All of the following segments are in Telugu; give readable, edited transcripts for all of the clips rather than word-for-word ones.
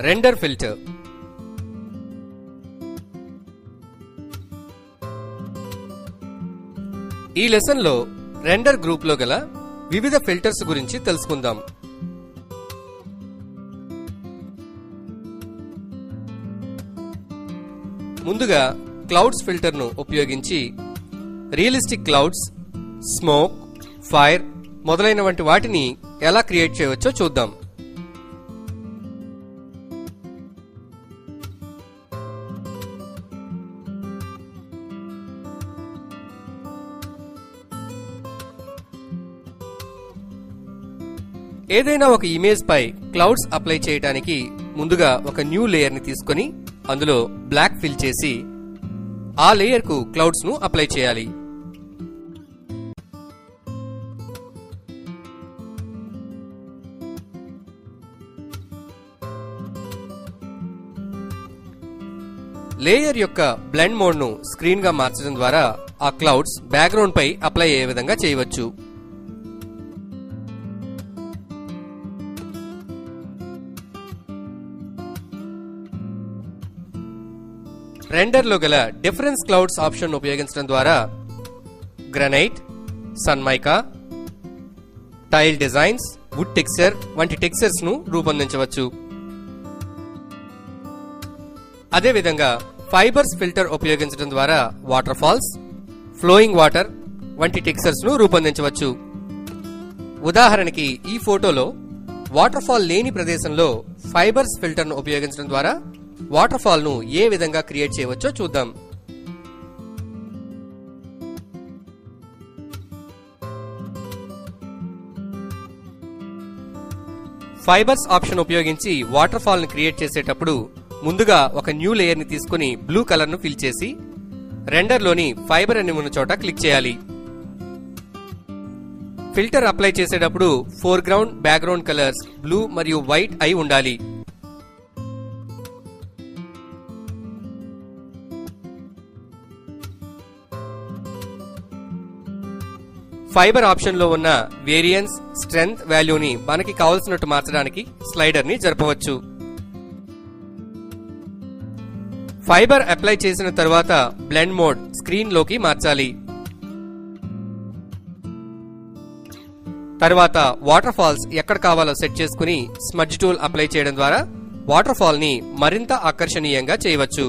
Render filter. ఈ లెసన్ లో రెండర్ గ్రూప్ లో గల వివిధ ఫిల్టర్స్ గురించి తెలుసుకుందాం. ముందుగా క్లౌడ్స్ ఫిల్టర్ ను ఉపయోగించి రియలిస్టిక్ క్లౌడ్స్, స్మోక్, ఫైర్ మొదలైన వంటి వాటిని ఎలా క్రియేట్ చేయవచ్చో చూద్దాం. ఏదైనా ఒక ఇమేజ్ పై క్లౌడ్స్ అప్లై చేయడానికి ముందుగా ఒక న్యూ లేయర్ ని తీసుకొని అందులో బ్లాక్ ఫిల్ చేసి ఆ లేయర్ కు క్లౌడ్స్ ను అప్లై చేయాలి. లేయర్ యొక్క బ్లెండ్ మోడ్ ను స్క్రీన్ గా మార్చడం ద్వారా ఆ క్లౌడ్స్ బ్యాక్గ్రౌండ్ పై అప్లై అయ్యే విధంగా చేయవచ్చు. రెండర్ లో గల డిఫరెన్స్ క్లౌడ్స్ ఆప్షన్ ఉపయోగించడం ద్వారా granite, Sunmica, tile designs, wood texture వంటి టెక్స్చర్స్ ను రూపొందించవచ్చు. అదేవిధంగా ఫైబర్స్ ఫిల్టర్ ఉపయోగించడం ద్వారా వాటర్ ఫాల్స్, ఫ్లోయింగ్ వాటర్ వంటి టెక్స్చర్స్ ను రూపొందించవచ్చు. ఉదాహరణకి ఈ ఫోటోలో వాటర్ ఫాల్ లేని ప్రదేశంలో ఫైబర్స్ ఫిల్టర్ ను ఉపయోగించడం ద్వారా వాటర్ ఫాల్ ను ఏ విధంగా క్రియేట్ చేయవచ్చో చూద్దాం. ఫైబర్స్ ఆప్షన్ ఉపయోగించి వాటర్ ఫాల్ ను క్రియేట్ చేసేటప్పుడు ముందుగా ఒక న్యూ లేయర్ ని తీసుకుని బ్లూ కలర్ ను ఫిల్ చేసి రెండర్ లోని ఫైబర్ అని ఉన్న చోట క్లిక్ చేయాలి. ఫిల్టర్ అప్లై చేసేటప్పుడు ఫోర్గ్రౌండ్, బ్యాక్గ్రౌండ్ కలర్స్ బ్లూ మరియు వైట్ అయి ఉండాలి. ఫైబర్ ఆప్షన్ లో ఉన్న వేరియన్స్, స్ట్రెంగ్త్ వాల్యూని మనకి కావలసినట్టు మార్చడానికి స్లైడర్ ని జరపవచ్చు. ఫైబర్ అప్లై చేసిన తర్వాత బ్లెండ్ మోడ్ స్క్రీన్ లోకి మార్చాలి. తర్వాత వాటర్ ఫాల్స్ ఎక్కడ కావాలో సెట్ చేసుకుని స్మడ్జ్ టూల్ అప్లై చేయడం ద్వారా వాటర్ ఫాల్ ని మరింత ఆకర్షణీయంగా చేయవచ్చు.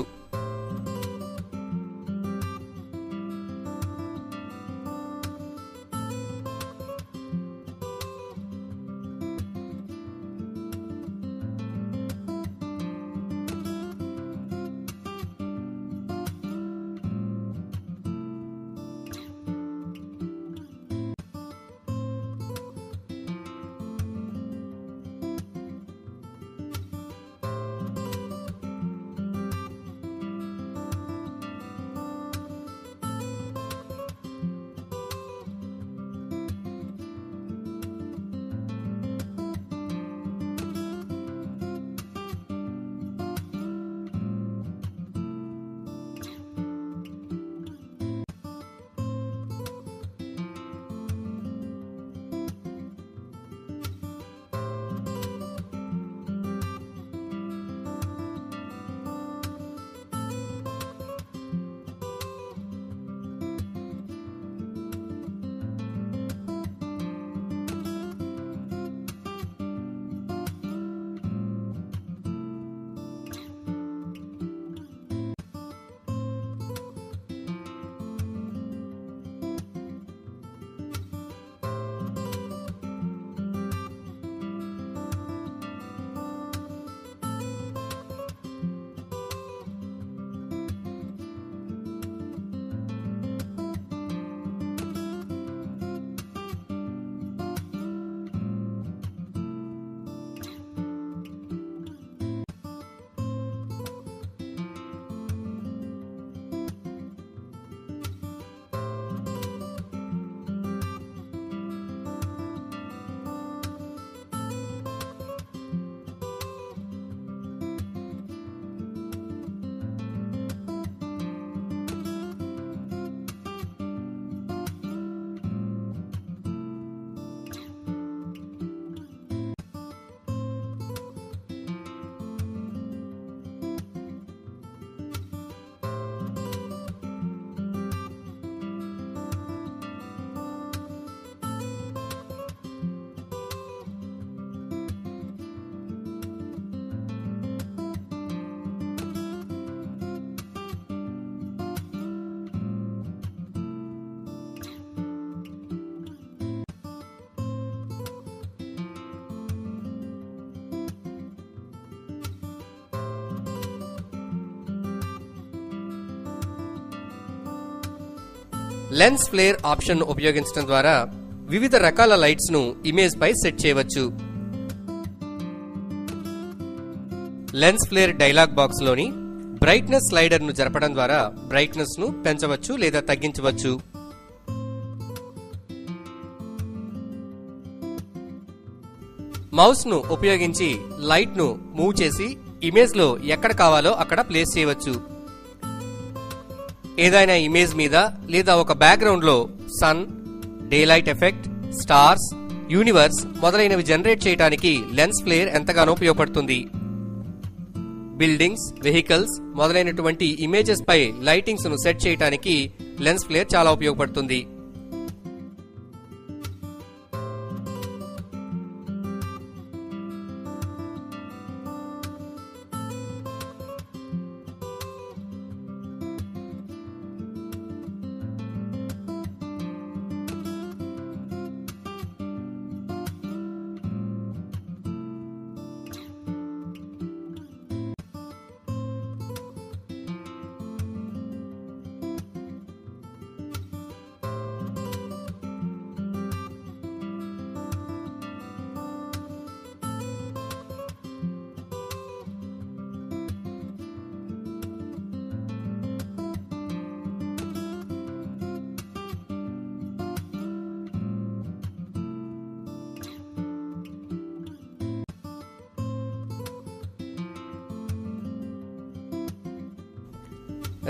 లెన్స్ ఫ్లేర్ ఆప్షన్ ను ఉపయోగించడం ద్వారా వివిధ రకాల లైట్స్ ను ఇమేజ్ పై సెట్ చేయవచ్చు. లెన్స్ ఫ్లేర్ డైలాగ్ బాక్స్ లోని బ్రైట్నెస్ స్లైడర్ ను జరపడం ద్వారా బ్రైట్నెస్ ను పెంచవచ్చు లేదా తగ్గించవచ్చు. మౌస్ ను ఉపయోగించి లైట్ ను మూవ్ చేసి ఇమేజ్ లో ఎక్కడ కావాలో అక్కడ ప్లేస్ చేయవచ్చు. ఏదైనా ఇమేజ్ మీద లేదా ఒక బ్యాక్గ్రౌండ్ లో sun, day light effect, stars, universe మొదలైనవి జనరేట్ చేయడానికి లెన్స్ ఫ్లేర్ ఎంతగానో ఉపయోగపడుతుంది. బిల్డింగ్స్, వెహికల్స్ మొదలైనటువంటి ఇమేజెస్ పై లైటింగ్స్ ను సెట్ చేయడానికి లెన్స్ ఫ్లేర్ చాలా ఉపయోగపడుతుంది.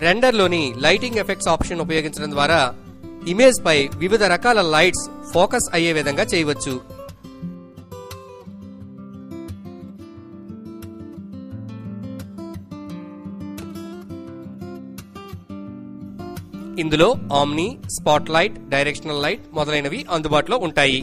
రెండర్ లోని లైటింగ్ ఎఫెక్ట్స్ ఆప్షన్ ఉపయోగించడం ద్వారా ఇమేజ్ పై వివిధ రకాల లైట్స్ ఫోకస్ అయ్యే విధంగా చేయవచ్చు. ఇందులో omni, spot light, directional light మొదలైనవి అందుబాటులో ఉంటాయి.